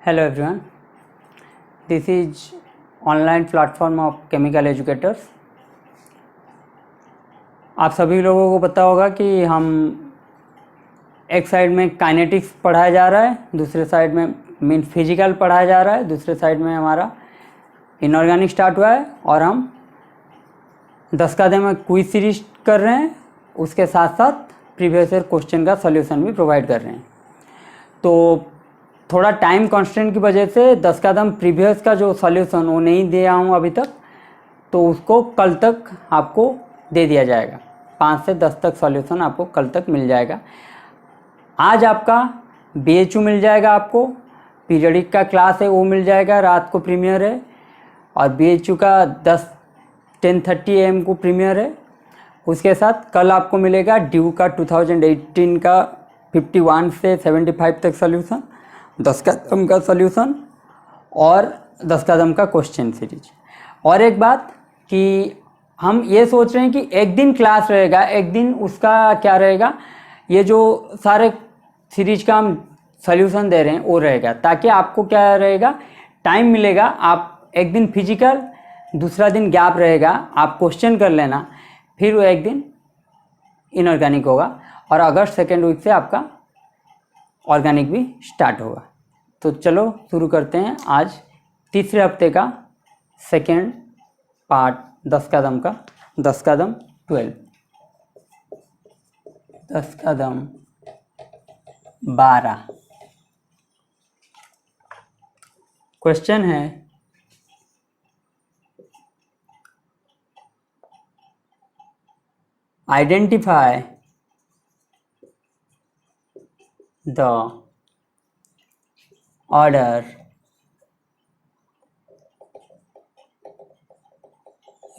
Hello everyone, this is online platform of chemical educators। आप सभी लोगों को पता होगा कि हम एक साइड में काइनेटिक्स पढ़ाया जा रहा है, दूसरे साइड में मीन फिजिकल पढ़ाया जा रहा है, दूसरे साइड में हमारा इनऑर्गेनिक स्टार्ट हुआ है और हम 10 का में क्विज सीरीज कर रहे हैं। उसके साथ साथ प्रीवियस ईयर क्वेश्चन का सॉल्यूशन भी प्रोवाइड कर रहे हैं। तो थोड़ा टाइम कांस्टेंट की वजह से 10 कदम प्रीवियस का जो सॉल्यूशन वो नहीं दिया हूँ अभी तक, तो उसको कल तक आपको दे दिया जाएगा। 5 से 10 तक सॉल्यूशन आपको कल तक मिल जाएगा। आज आपका BHU मिल जाएगा, आपको पीरियडिक का क्लास है वो मिल जाएगा, रात को प्रीमियर है, और BHU का 10:30 AM को प्रीमियर है। उसके साथ कल आपको मिलेगा ड्यू का 2018 का 51 से 75 तक सॉल्यूशन, 10 कदम का सॉल्यूशन और 10 कदम का क्वेश्चन सीरीज। और एक बात कि हम ये सोच रहे हैं कि एक दिन क्लास रहेगा, एक दिन उसका क्या रहेगा, ये जो सारे सीरीज का हम सॉल्यूशन दे रहे हैं वो रहेगा, ताकि आपको क्या रहेगा, टाइम मिलेगा। आप एक दिन फिजिकल, दूसरा दिन गैप रहेगा, आप क्वेश्चन कर लेना, फिर वो एक दिन इनऑर्गेनिक होगा और अगस्त सेकेंड वीक से आपका ऑर्गेनिक भी स्टार्ट होगा। तो चलो शुरू करते हैं आज तीसरे हफ्ते का सेकेंड पार्ट 10 कदम का। 10 कदम 12, 10 कदम 12। क्वेश्चन है, identify the order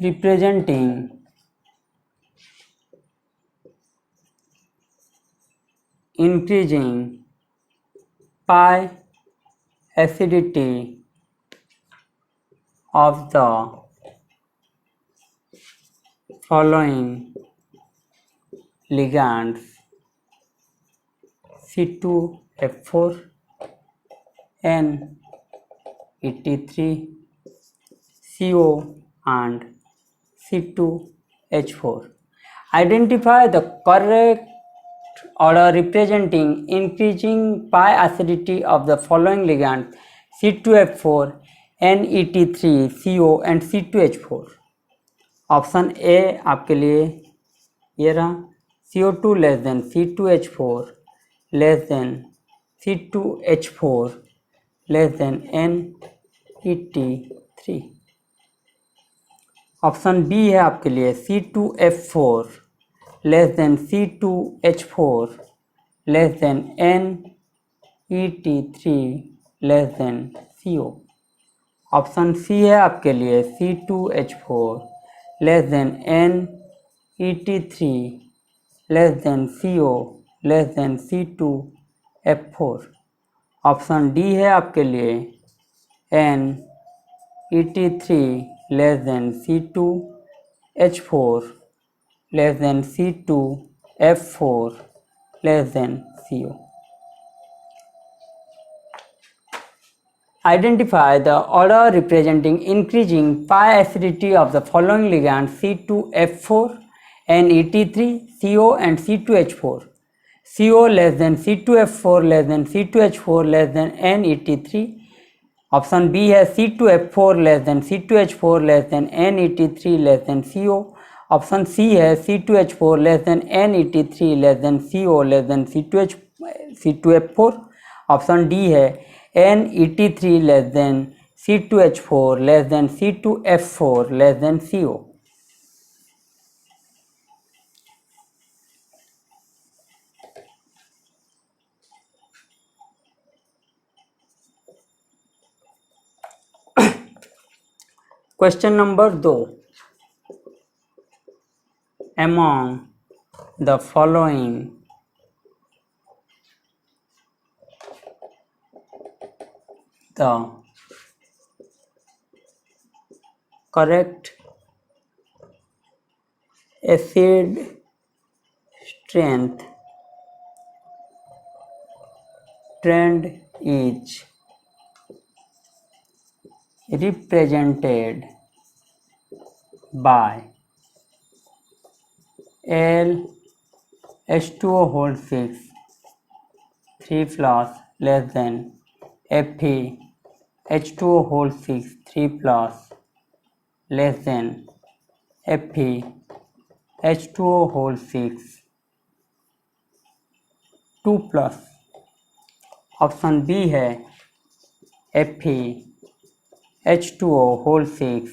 representing increasing pi acidity of the following ligands: C2F4, N83, CO and C2H4. Identify the correct order representing increasing pi acidity of the following ligands: C2F4, N83, CO and C2H4. Option A आपके लिए ये रहा, CO2 less than C2H4 less than C2H4 less than N83। Option B है आपके लिए C2F4 less than C2H4 less than N83 less than CO। Option C है आपके लिए C2H4 less than N83 less than CO less than C2F4। Option D है आपके लिए N83 less than C2H4 less than C2F4 less than CO। Identify the order representing increasing pi acidity of the following ligands: C2F4, N83, CO and C2H4. CO less than C2F4 less than C2H4 less than N83। Option B है C2F4 less than C2H4 less than N83 less than CO। Option C है C2H4 less than N83 less than CO less than C2F4। Option D है N83 less than C2H4 less than C2F4 less than CO। Question number 2, among the following the correct acid strength trend is represented by L H2O whole 6 3 plus less than Fe H2O whole 6 3 plus less than Fe H2O whole 6 2 plus। Option B है Fe H2O whole 6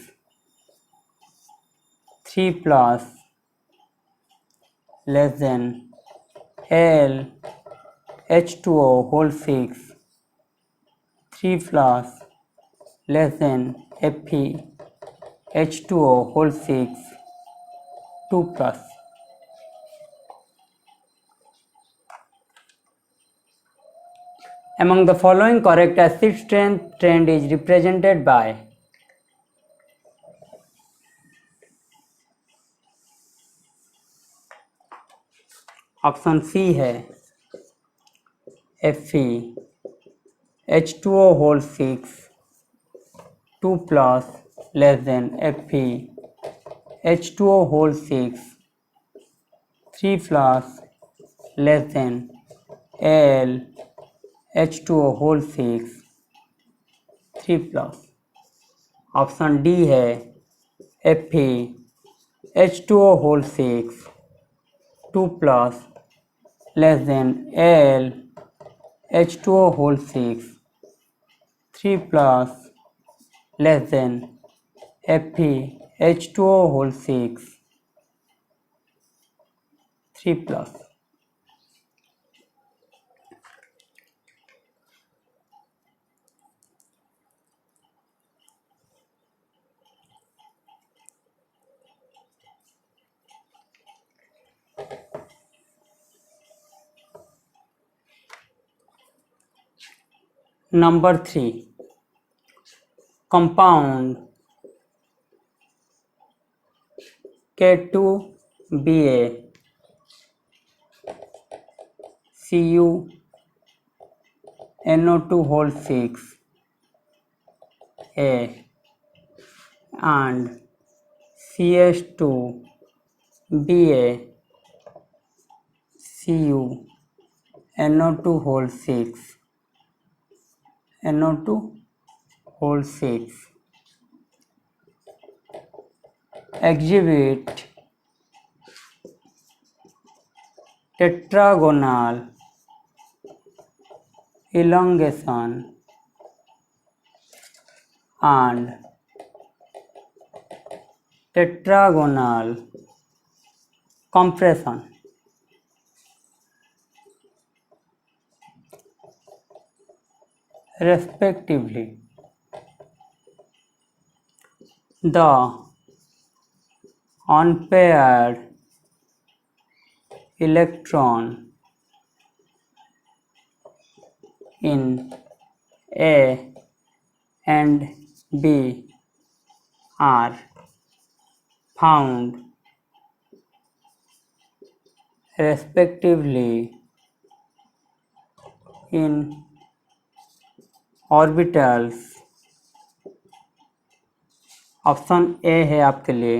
3 plus less than L H2O whole 6 3 plus less than Fe H2O whole 6 2 plus। Among the following correct acid strength trend is represented by option C है Fe H2O whole 6 2 plus less than Fe H2O whole 6 3 plus less than L H2O whole 6 3 plus। Option D है Fe H2O whole 6 2 plus less than L H2O whole 6 3 plus less than Fe H2O whole 6 3 plus। Number 3, compound K2Ba Cu NO2 whole 6 A and CH2Ba Cu NO2 whole 6 NO2 whole 6 exhibit tetragonal elongation and tetragonal compression। respectively। The unpaired electron in A and B are found respectively in orbitals. Option A है आपके लिए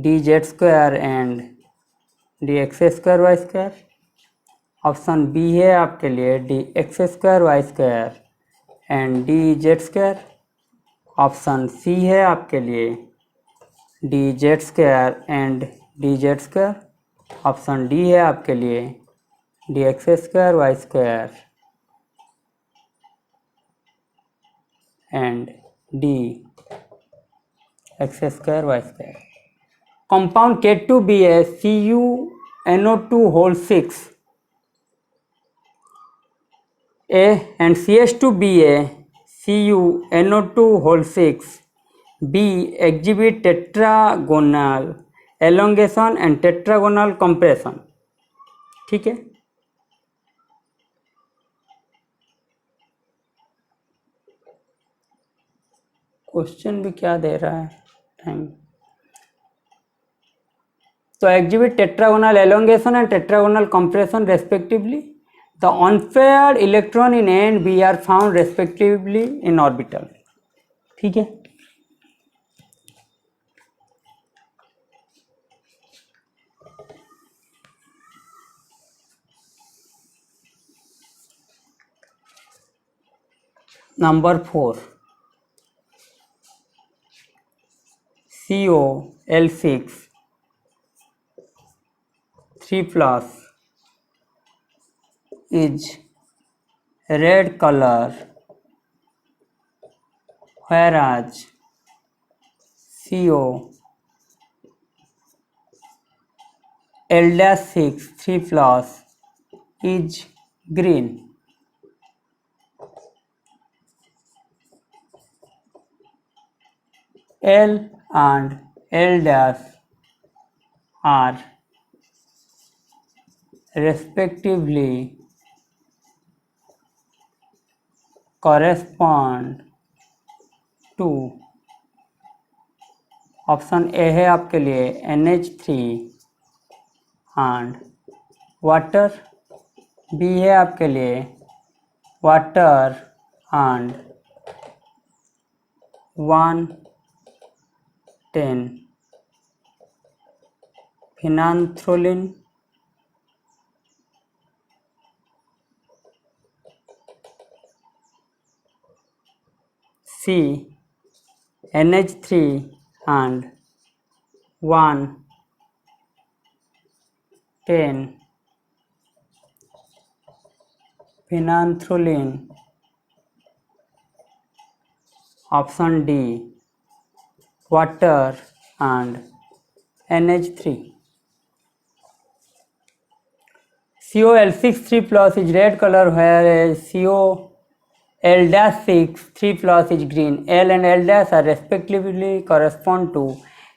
dz² and dx² y²। Option B है आपके लिए dx² y² and dz²। Option C है आपके लिए dz² and dz²। Option D है आपके लिए dx² y² and dx² y²। compound K2Ba CuNO2 whole 6 A and CH2Ba CuNO2 whole 6 B exhibit tetragonal elongation and tetragonal compression। ठीक है, question भी क्या दे रहा है टाइम। तो exhibit tetragonal elongation and tetragonal compression respectively। The unpaired electron in A and B are found respectively in orbital। ठीक है। Number 4 COL6 3 plus is red color, whereas CO L-6 3 plus is green. L and L dash are respectively correspond to, option A है आपके लिए NH3 and water, B है आपके लिए water and 110 phenanthroline, C NH3 and 110 phenanthroline, option D water and NH3. COL6 3 plus is red color, whereas COL-6 3 plus is green. L and L dash are respectively correspond to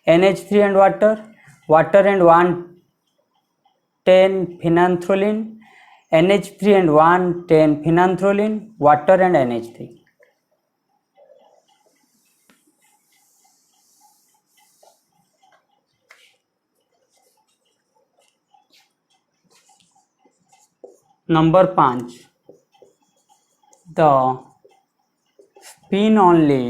NH3 and water, water and 110 phenanthrolene, NH3 and 110 phenanthrolene, water and NH3. Number 5 the spin only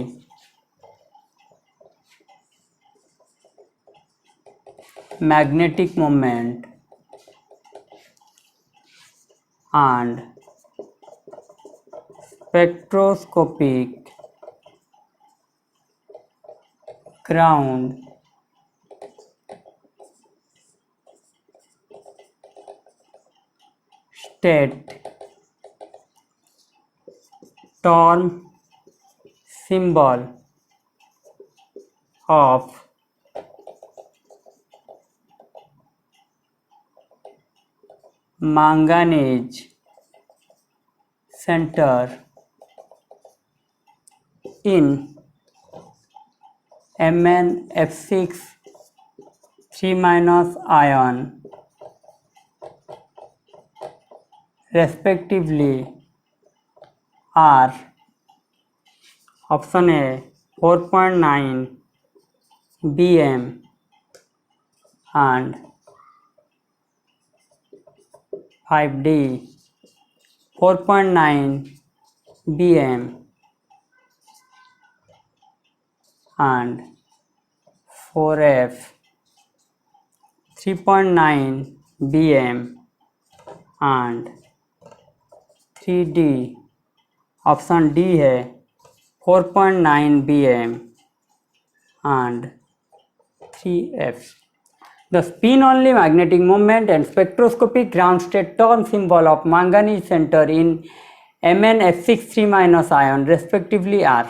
magnetic moment and spectroscopic ground state term symbol of manganese center in MnF6 3- ion respectively are, option A 4.9 bm and 5D 4.9 bm and 4F 3.9 bm and 3D, option D है 4.9 bm and 3F. The spin only magnetic moment and spectroscopic ground state term symbol of manganese center in MnF6 3- ion respectively are.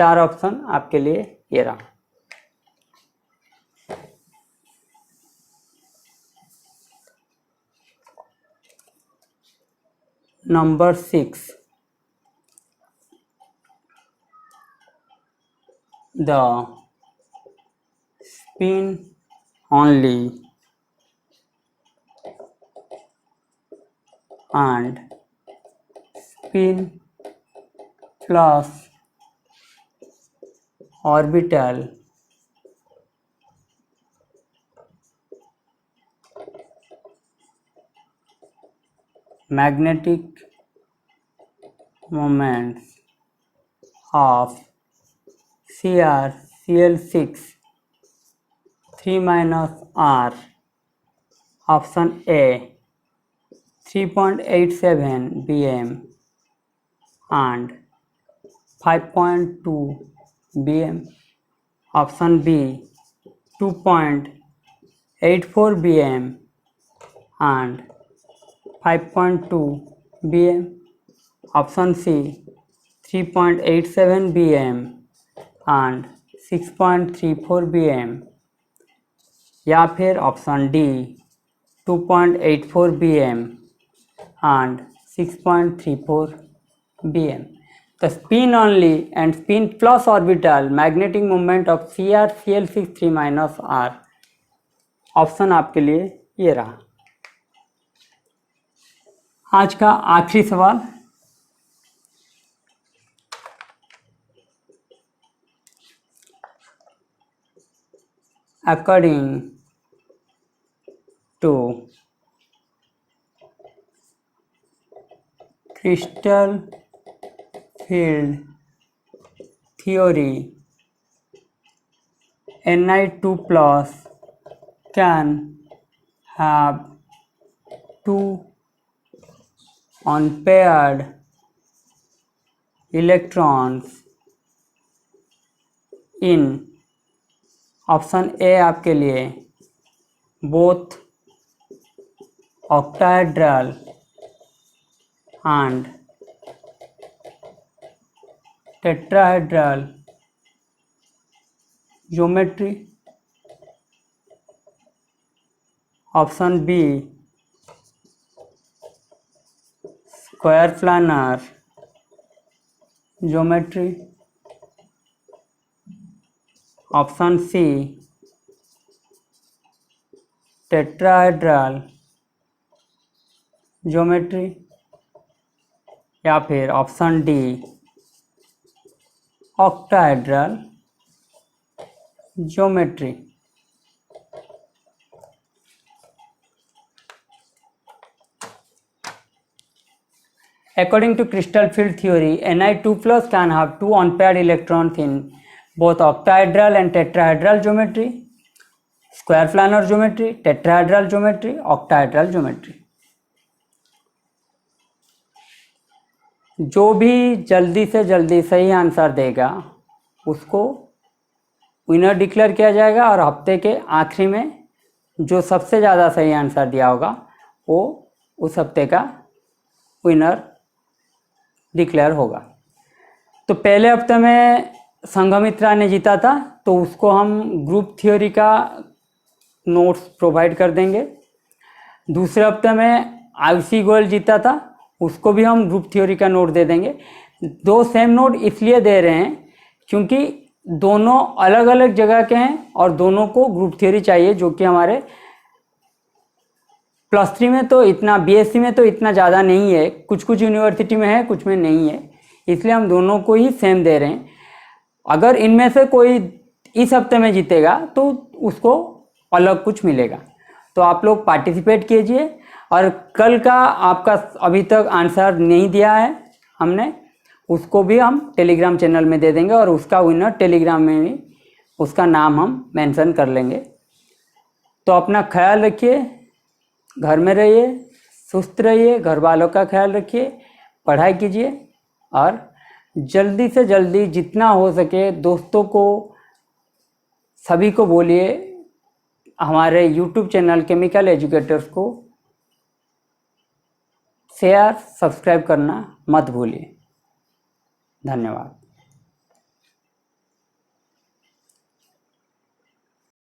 4 option आपके लिए ये रहा। Number 6 the spin only and spin plus orbital magnetic moments of CrCl6 3-R, option A 3.87 bm and 5.2 bm, option B 2.84 bm and 5.2 bm, option C 3.87 bm and 6.34 bm, या फिर option D 2.84 bm and 6.34 bm. The spin only and spin plus orbital magnetic moment of CrCl6 3-R. Option आपके लिए ये रहा। आज का आखिरी सवाल, according to crystal field theory, Ni2 plus can have two unpaired electrons in, option A आपके लिए both octahedral and tetrahedral geometry, option B square planar geometry, option C tetrahedral geometry, या फिर option D octahedral geometry. According to crystal field theory, Ni2 plus can have two unpaired electrons in both octahedral and tetrahedral geometry, square planar geometry, tetrahedral geometry, octahedral geometry. जो भी जल्दी से जल्दी सही answer देगा उसको विनर डिक्लेयर किया जाएगा, और हफ्ते के आखिरी में जो सबसे ज़्यादा सही आंसर दिया होगा वो उस हफ्ते का विनर डिक्लेयर होगा। तो पहले हफ्ते में संघमित्रा ने जीता था, तो उसको हम ग्रुप थ्योरी का नोट्स प्रोवाइड कर देंगे। दूसरे हफ्ते में आयुषी गोयल जीता था, उसको भी हम ग्रुप थ्योरी का नोट दे देंगे। दो सेम नोट इसलिए दे रहे हैं क्योंकि दोनों अलग अलग जगह के हैं और दोनों को ग्रुप थ्योरी चाहिए, जो कि हमारे +3 में तो इतना, बीएससी में तो इतना ज़्यादा नहीं है, कुछ कुछ यूनिवर्सिटी में है, कुछ में नहीं है, इसलिए हम दोनों को ही सेम दे रहे हैं। अगर इनमें से कोई इस हफ्ते में जीतेगा तो उसको अलग कुछ मिलेगा। तो आप लोग पार्टिसिपेट कीजिए, और कल का आपका अभी तक आंसर नहीं दिया है हमने, उसको भी हम टेलीग्राम चैनल में दे देंगे, और उसका विनर टेलीग्राम में भी उसका नाम हम मेंशन कर लेंगे। तो अपना ख्याल रखिए, घर में रहिए, सुस्त रहिए, घर वालों का ख्याल रखिए, पढ़ाई कीजिए, और जल्दी से जल्दी जितना हो सके दोस्तों को, सभी को बोलिए हमारे YouTube चैनल केमिकल एजुकेटर्स को शेयर, सब्सक्राइब करना मत भूलिए। धन्यवाद।